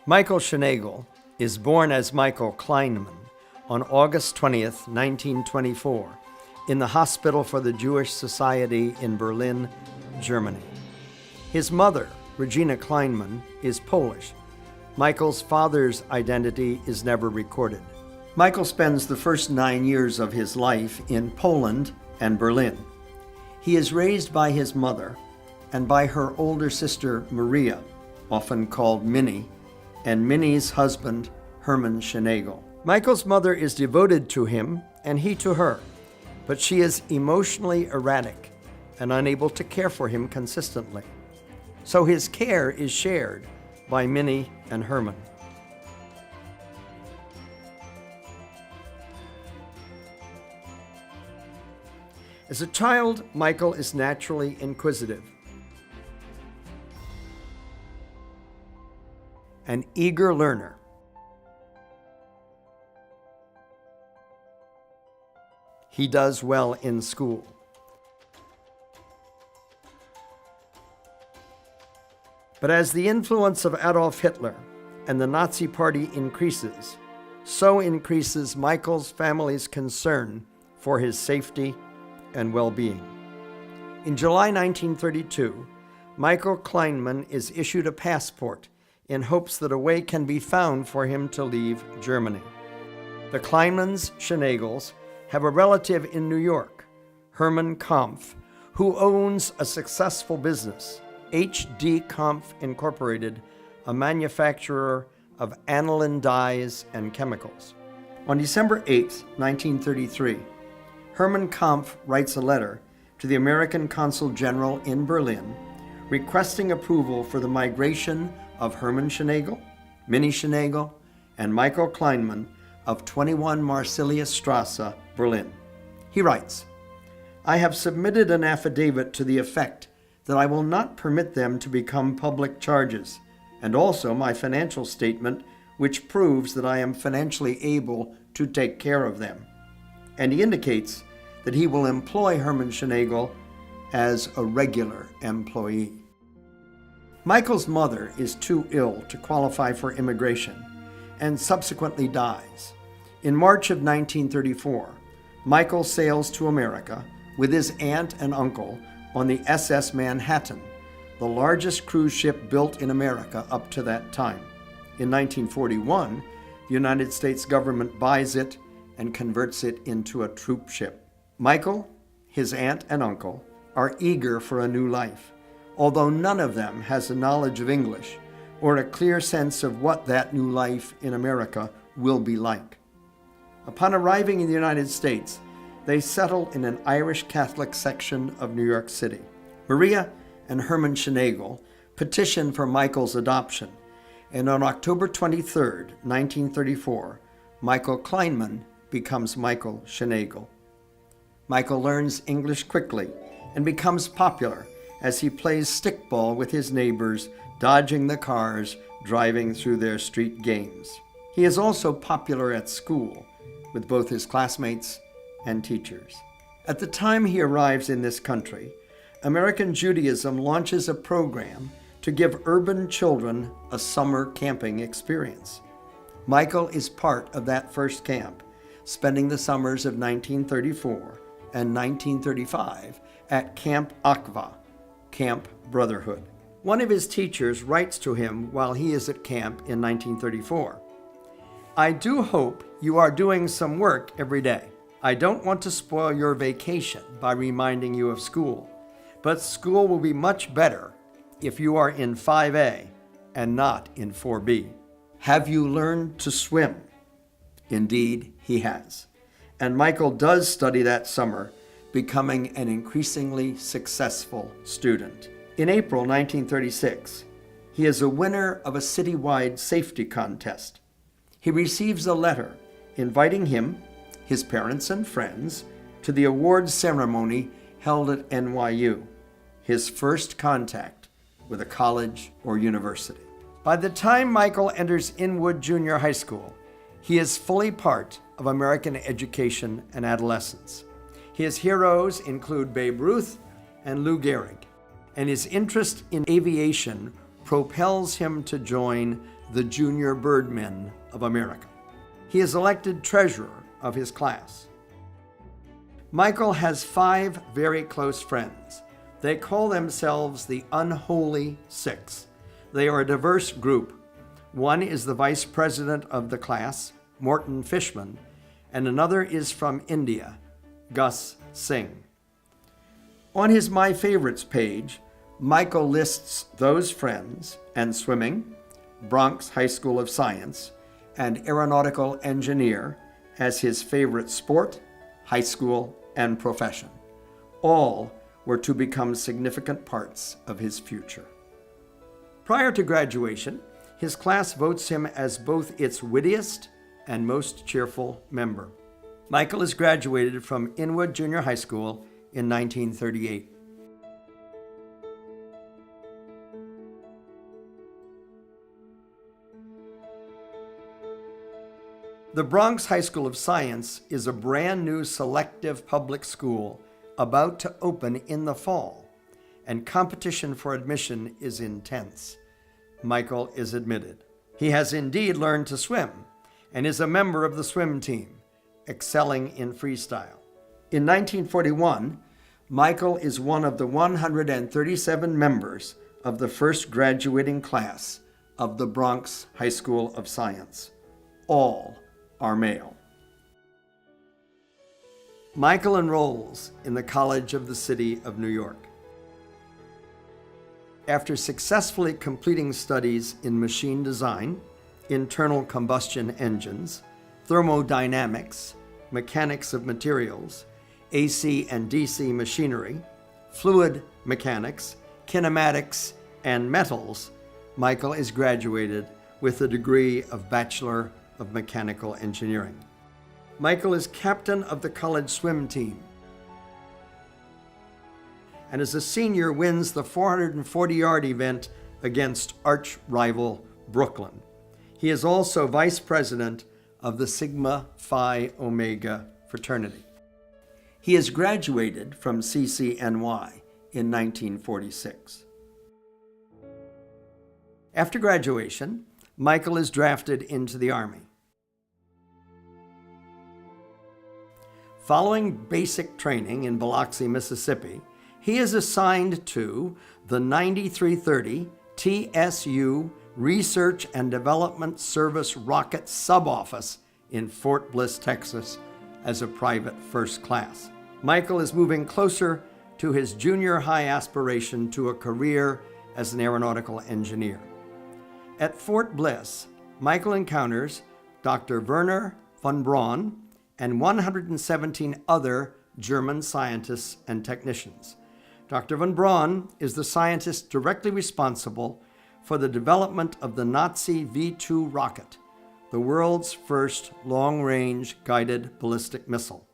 Michael Schinagel is born as Michael Kleinman on August 20th, 1924, in the Hospital for the Jewish Society in Berlin, Germany. His mother, Regina Kleinman, is Polish. Michael's father's identity is never recorded. Michael spends the first 9 years of his life in Poland and Berlin. He is raised by his mother and by her older sister, Maria, often called Minnie, and Minnie's husband, Herman Schinagel. Michael's mother is devoted to him and he to her, but she is emotionally erratic and unable to care for him consistently. So his care is shared by Minnie and Herman. As a child, Michael is naturally inquisitive, an eager learner. He does well in school. But as the influence of Adolf Hitler and the Nazi Party increases, so increases Michael's family's concern for his safety and well-being. In July 1932, Michael Kleinman is issued a passport in hopes that a way can be found for him to leave Germany. The Kleinmans, Schinagels, have a relative in New York, Hermann Kampf, who owns a successful business, H.D. Kampf Incorporated, a manufacturer of aniline dyes and chemicals. On December 8, 1933, Hermann Kampf writes a letter to the American Consul General in Berlin requesting approval for the migration of Herman Schinagel, Minnie Schinagel, and Michael Kleinman of 21 Marsiliusstrasse, Berlin. He writes, "I have submitted an affidavit to the effect that I will not permit them to become public charges, and also my financial statement, which proves that I am financially able to take care of them." And he indicates that he will employ Herman Schinagel as a regular employee. Michael's mother is too ill to qualify for immigration and subsequently dies. In March of 1934, Michael sails to America with his aunt and uncle on the SS Manhattan, the largest cruise ship built in America up to that time. In 1941, the United States government buys it and converts it into a troop ship. Michael, his aunt and uncle, are eager for a new life, although none of them has a knowledge of English or a clear sense of what that new life in America will be like. Upon arriving in the United States, they settle in an Irish Catholic section of New York City. Maria and Herman Schinagel petition for Michael's adoption, and on October 23, 1934, Michael Kleinman becomes Michael Schinagel. Michael learns English quickly and becomes popular as he plays stickball with his neighbors, dodging the cars driving through their street games. He is also popular at school with both his classmates and teachers. At the time he arrives in this country, American Judaism launches a program to give urban children a summer camping experience. Michael is part of that first camp, spending the summers of 1934 and 1935 at Camp Aqua, Camp Brotherhood. One of his teachers writes to him while he is at camp in 1934, "I do hope you are doing some work every day. I don't want to spoil your vacation by reminding you of school, but school will be much better if you are in 5A and not in 4B. Have you learned to swim?" Indeed, he has. And Michael does study that summer, becoming an increasingly successful student. In April 1936, he is a winner of a citywide safety contest. He receives a letter inviting him, his parents and friends, to the awards ceremony held at NYU, his first contact with a college or university. By the time Michael enters Inwood Junior High School, he is fully part of American education and adolescence. His heroes include Babe Ruth and Lou Gehrig, and his interest in aviation propels him to join the Junior Birdmen of America. He is elected treasurer of his class. Michael has 5 very close friends. They call themselves the Unholy Six. They are a diverse group. One is the vice president of the class, Morton Fishman, and another is from India, Gus Singh. On his My Favorites page, Michael lists those friends and swimming, Bronx High School of Science, and aeronautical engineer as his favorite sport, high school, and profession. All were to become significant parts of his future. Prior to graduation, his class votes him as both its wittiest and most cheerful member. Michael is graduated from Inwood Junior High School in 1938. The Bronx High School of Science is a brand new selective public school about to open in the fall, and competition for admission is intense. Michael is admitted. He has indeed learned to swim and is a member of the swim team, excelling in freestyle. In 1941, Michael is one of the 137 members of the first graduating class of the Bronx High School of Science. All are male. Michael enrolls in the College of the City of New York. After successfully completing studies in machine design, internal combustion engines, thermodynamics, mechanics of materials, AC and DC machinery, fluid mechanics, kinematics, and metals, Michael is graduated with a degree of Bachelor of Mechanical Engineering. Michael is captain of the college swim team, and as a senior wins the 440-yard event against arch rival Brooklyn. He is also vice president of the Sigma Phi Omega fraternity. He is graduated from CCNY in 1946. After graduation, Michael is drafted into the Army. Following basic training in Biloxi, Mississippi, he is assigned to the 9330 TSU Research and Development Service Rocket Sub-Office in Fort Bliss, Texas, as a private first class. Michael is moving closer to his junior high aspiration to a career as an aeronautical engineer. At Fort Bliss, Michael encounters Dr. Werner von Braun and 117 other German scientists and technicians. Dr. von Braun is the scientist directly responsible for the development of the Nazi V-2 rocket, the world's first long-range guided ballistic missile.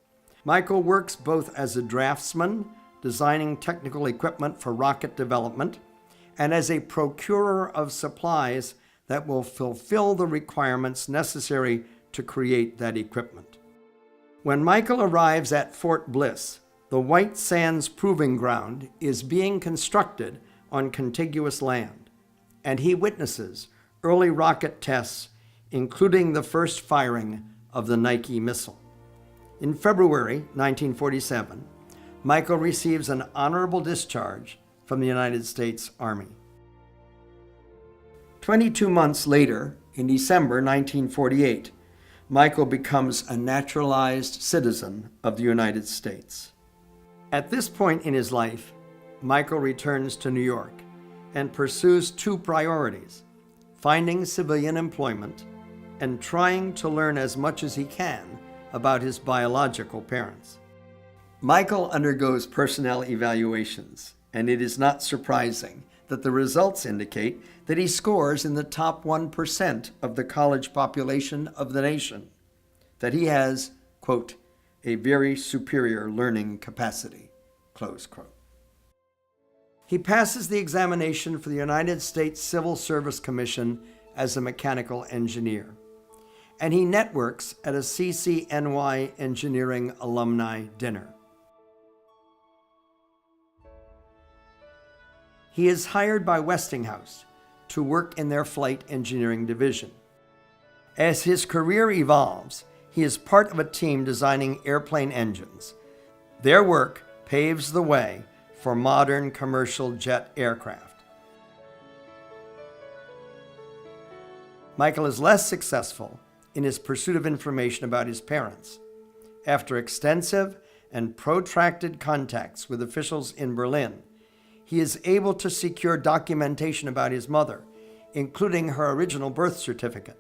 Michael works both as a draftsman, designing technical equipment for rocket development, and as a procurer of supplies that will fulfill the requirements necessary to create that equipment. When Michael arrives at Fort Bliss, the White Sands Proving Ground is being constructed on contiguous land, and he witnesses early rocket tests, including the first firing of the Nike missile. In February 1947, Michael receives an honorable discharge from the United States Army. 22 months later, in December 1948, Michael becomes a naturalized citizen of the United States. At this point in his life, Michael returns to New York and pursues 2 priorities: finding civilian employment and trying to learn as much as he can about his biological parents. Michael undergoes personnel evaluations, and it is not surprising that the results indicate that he scores in the top 1% of the college population of the nation, that he has, quote, a very superior learning capacity, close quote. He passes the examination for the United States Civil Service Commission as a mechanical engineer, and he networks at a CCNY engineering alumni dinner. He is hired by Westinghouse to work in their flight engineering division. As his career evolves, he is part of a team designing airplane engines. Their work paves the way for modern commercial jet aircraft. Michael is less successful in his pursuit of information about his parents. After extensive and protracted contacts with officials in Berlin, he is able to secure documentation about his mother, including her original birth certificate.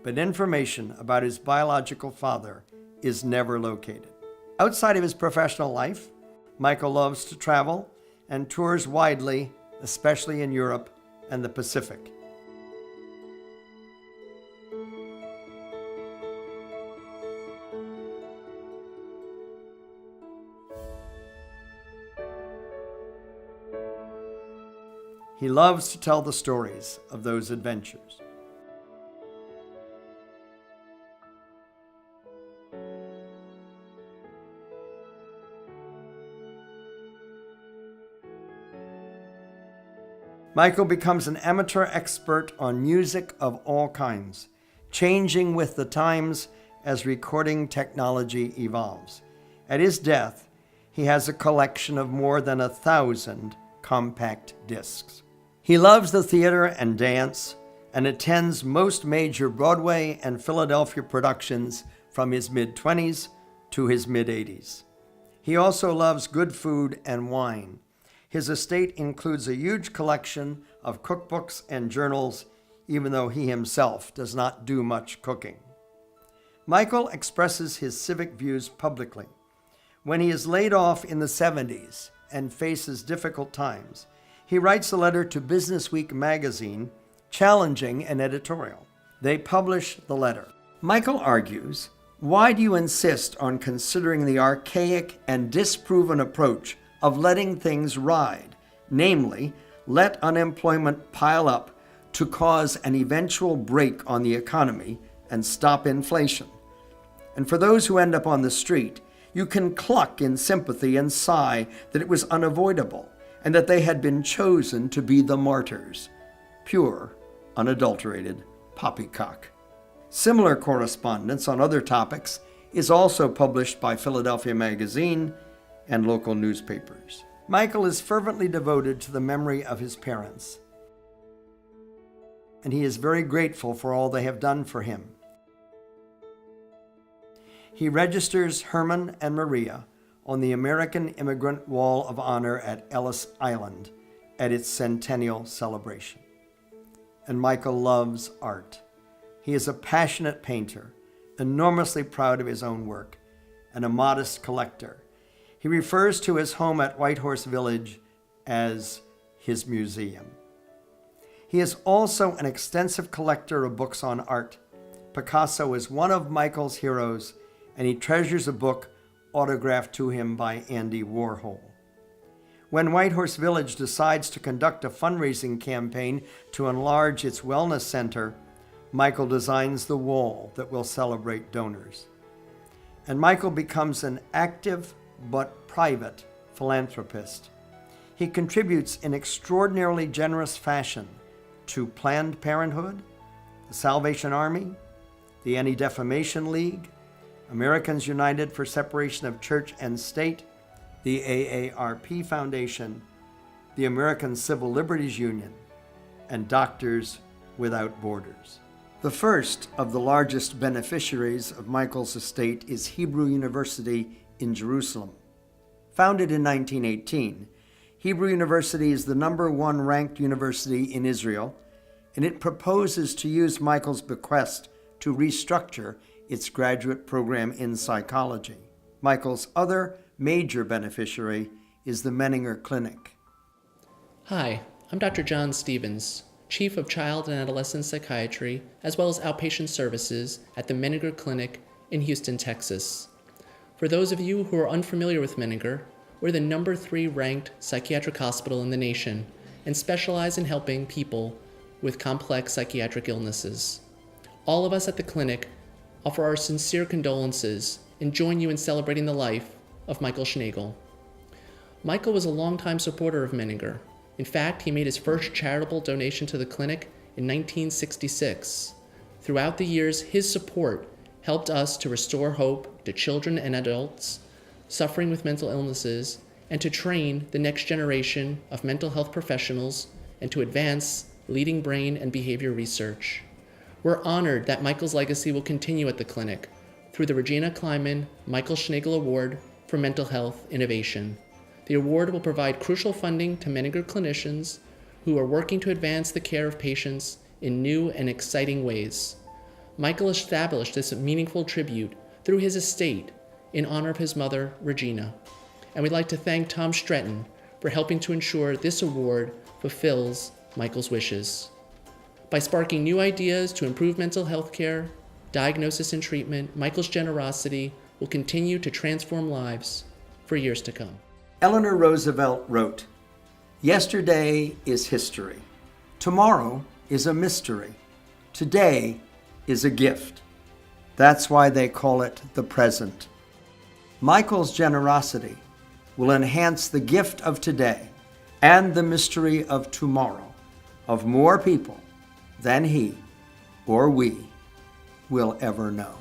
But information about his biological father is never located. Outside of his professional life, Michael loves to travel and tours widely, especially in Europe and the Pacific. He loves to tell the stories of those adventures. Michael becomes an amateur expert on music of all kinds, changing with the times as recording technology evolves. At his death, he has a collection of more than 1,000 compact discs. He loves the theater and dance and attends most major Broadway and Philadelphia productions from his mid-20s to his mid-80s. He also loves good food and wine. His estate includes a huge collection of cookbooks and journals, even though he himself does not do much cooking. Michael expresses his civic views publicly. When he is laid off in the 70s and faces difficult times, he writes a letter to Business Week magazine challenging an editorial. They publish the letter. Michael argues, "Why do you insist on considering the archaic and disproven approach of letting things ride, namely, let unemployment pile up to cause an eventual break on the economy and stop inflation? And for those who end up on the street, you can cluck in sympathy and sigh that it was unavoidable and that they had been chosen to be the martyrs." Pure, unadulterated poppycock. Similar correspondence on other topics is also published by Philadelphia Magazine and local newspapers. Michael is fervently devoted to the memory of his parents, and he is very grateful for all they have done for him. He registers Herman and Maria on the American Immigrant Wall of Honor at Ellis Island at its centennial celebration. And Michael loves art. He is a passionate painter, enormously proud of his own work, and a modest collector. He refers to his home at Whitehorse Village as his museum. He is also an extensive collector of books on art. Picasso is one of Michael's heroes, and he treasures a book autographed to him by Andy Warhol. When Whitehorse Village decides to conduct a fundraising campaign to enlarge its wellness center, Michael designs the wall that will celebrate donors. And Michael becomes an active but private philanthropist. He contributes in extraordinarily generous fashion to Planned Parenthood, the Salvation Army, the Anti-Defamation League, Americans United for Separation of Church and State, the AARP Foundation, the American Civil Liberties Union, and Doctors Without Borders. The first of the largest beneficiaries of Michael's estate is Hebrew University in Jerusalem. Founded in 1918, Hebrew University is the #1 ranked university in Israel, and it proposes to use Michael's bequest to restructure its graduate program in psychology. Michael's other major beneficiary is the Menninger Clinic. Hi, I'm Dr. John Stevens, Chief of Child and Adolescent Psychiatry, as well as Outpatient Services at the Menninger Clinic in Houston, Texas. For those of you who are unfamiliar with Menninger, we're the #3 ranked psychiatric hospital in the nation and specialize in helping people with complex psychiatric illnesses. All of us at the clinic offer our sincere condolences and join you in celebrating the life of Michael Schinagel. Michael was a longtime supporter of Menninger. In fact, he made his first charitable donation to the clinic in 1966. Throughout the years, his support helped us to restore hope to children and adults suffering with mental illnesses and to train the next generation of mental health professionals and to advance leading brain and behavior research. We're honored that Michael's legacy will continue at the clinic through the Regina Kleiman Michael Schinagel Award for Mental Health Innovation. The award will provide crucial funding to Menninger clinicians who are working to advance the care of patients in new and exciting ways. Michael established this meaningful tribute through his estate in honor of his mother, Regina. And we'd like to thank Tom Stretton for helping to ensure this award fulfills Michael's wishes. By sparking new ideas to improve mental health care, diagnosis and treatment, Michael's generosity will continue to transform lives for years to come. Eleanor Roosevelt wrote, "Yesterday is history. Tomorrow is a mystery. Today is a gift. That's why they call it the present." Michael's generosity will enhance the gift of today and the mystery of tomorrow of more people than he or we will ever know.